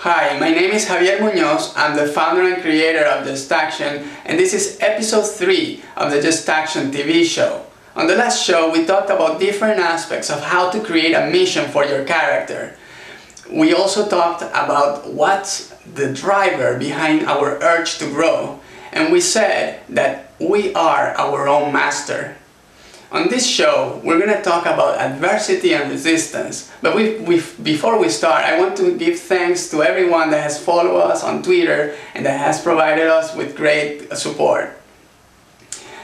Hi, my name is Javier Muñoz. I'm the founder and creator of Just Action, and this is episode 3 of the Just Action TV show. On the last show, we talked about different aspects of how to create a mission for your character. We also talked about what's the driver behind our urge to grow, and we said that we are our own master. On this show, we're going to talk about adversity and resistance. But before we start, I want to give thanks to everyone that has followed us on Twitter and that has provided us with great support.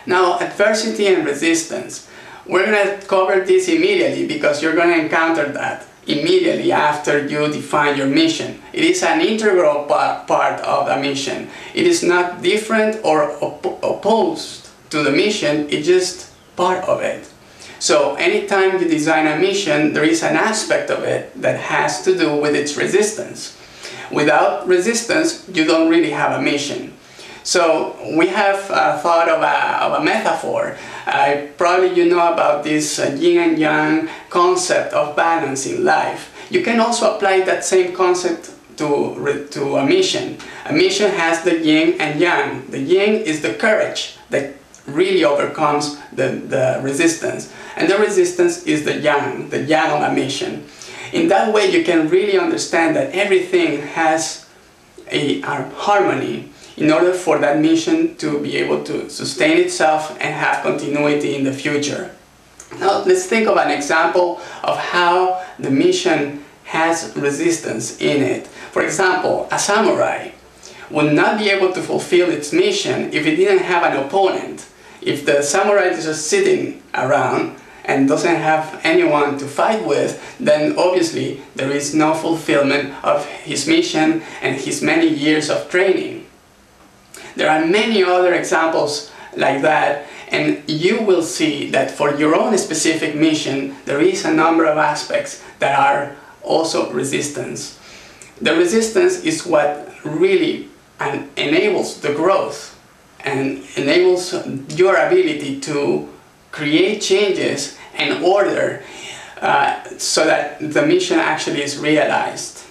Now, adversity and resistance. We're going to cover this immediately because you're going to encounter that immediately after you define your mission. It is an integral part of the mission. It is not different or opposed to the mission, it's just part of it. So anytime you design a mission, there is an aspect of it that has to do with its resistance. Without resistance, you don't really have a mission. So we have thought of a metaphor. Probably you know about this yin and yang concept of balance in life. You can also apply that same concept to a mission. A mission has the yin and yang. The yin is the courage that really overcomes the resistance, and the resistance is the yang on a mission. In that way, you can really understand that everything has a harmony in order for that mission to be able to sustain itself and have continuity in the future. Now let's think of an example of how the mission has resistance in it. For example, a samurai would not be able to fulfill its mission if it didn't have an opponent. If the samurai is just sitting around and doesn't have anyone to fight with, then obviously there is no fulfillment of his mission and his many years of training. There are many other examples like that, and you will see that for your own specific mission, there is a number of aspects that are also resistance. The resistance is what really enables the growth and enables your ability to create changes and order so that the mission actually is realized.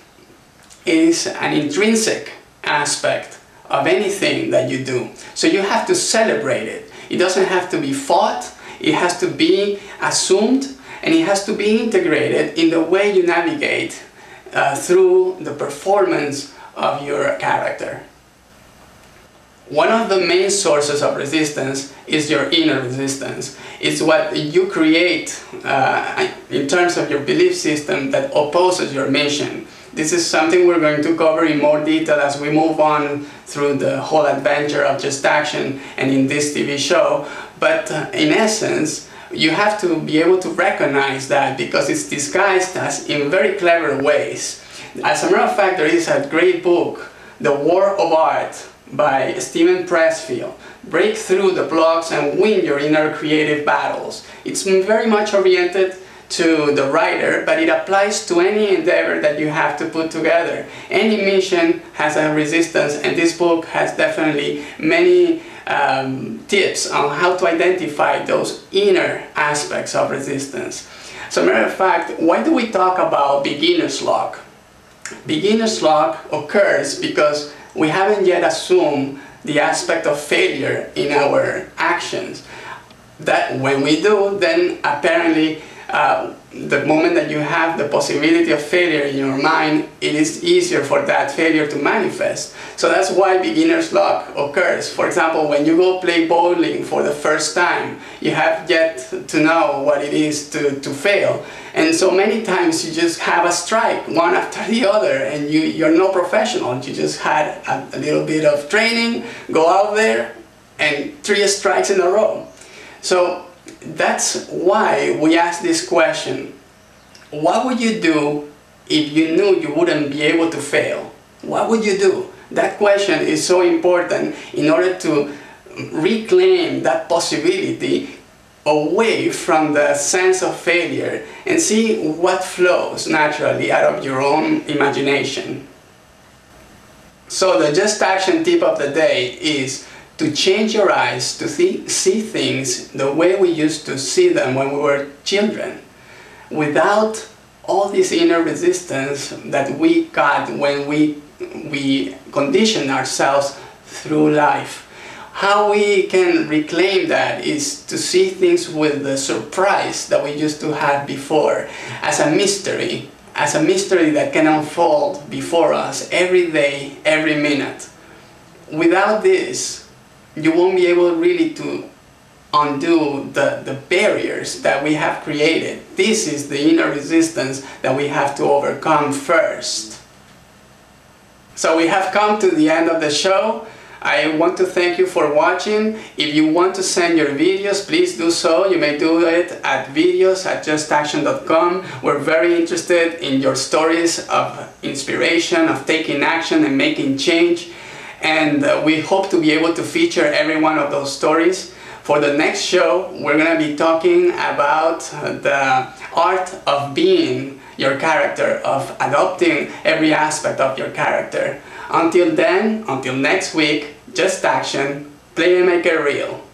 It is an intrinsic aspect of anything that you do. So you have to celebrate it. It doesn't have to be fought, it has to be assumed, and it has to be integrated in the way you navigate through the performance of your character. One of the main sources of resistance is your inner resistance. It's what you create in terms of your belief system that opposes your mission. This is something we're going to cover in more detail as we move on through the whole adventure of Just Action and in this TV show. But in essence, you have to be able to recognize that because it's disguised as in very clever ways. As a matter of fact, there is a great book, The War of Art, by Steven Pressfield. Break through the blocks and win your inner creative battles. It's very much oriented to the writer, but it applies to any endeavor that you have to put together. Any mission has a resistance, and this book has definitely many tips on how to identify those inner aspects of resistance. As a matter of fact, why do we talk about beginner's luck? Beginner's luck occurs because we haven't yet assumed the aspect of failure in our actions. That when we do, then apparently the moment that you have the possibility of failure in your mind, it is easier for that failure to manifest. So that's why beginner's luck occurs. For example, when you go play bowling for the first time, you have yet to know what it is to fail. And so many times you just have a strike, one after the other, and you're no professional. You just had a little bit of training, go out there, and 3 strikes in a row. So that's why we ask this question. What would you do if you knew you wouldn't be able to fail? What would you do? That question is so important in order to reclaim that possibility away from the sense of failure and see what flows naturally out of your own imagination. So the Just Action tip of the day is to change your eyes to see things the way we used to see them when we were children, without all this inner resistance that we got when we condition ourselves through life. How we can reclaim that is to see things with the surprise that we used to have before, as a mystery that can unfold before us every day, every minute. Without this, you won't be able really to undo the barriers that we have created. This is the inner resistance that we have to overcome first. So we have come to the end of the show. I want to thank you for watching. If you want to send your videos, please do so. You may do it at videos@justaction.com. We're very interested in your stories of inspiration, of taking action and making change. And we hope to be able to feature every one of those stories. For the next show, we're going to be talking about the art of being your character, of adopting every aspect of your character. Until then, until next week, just action, play and make it real.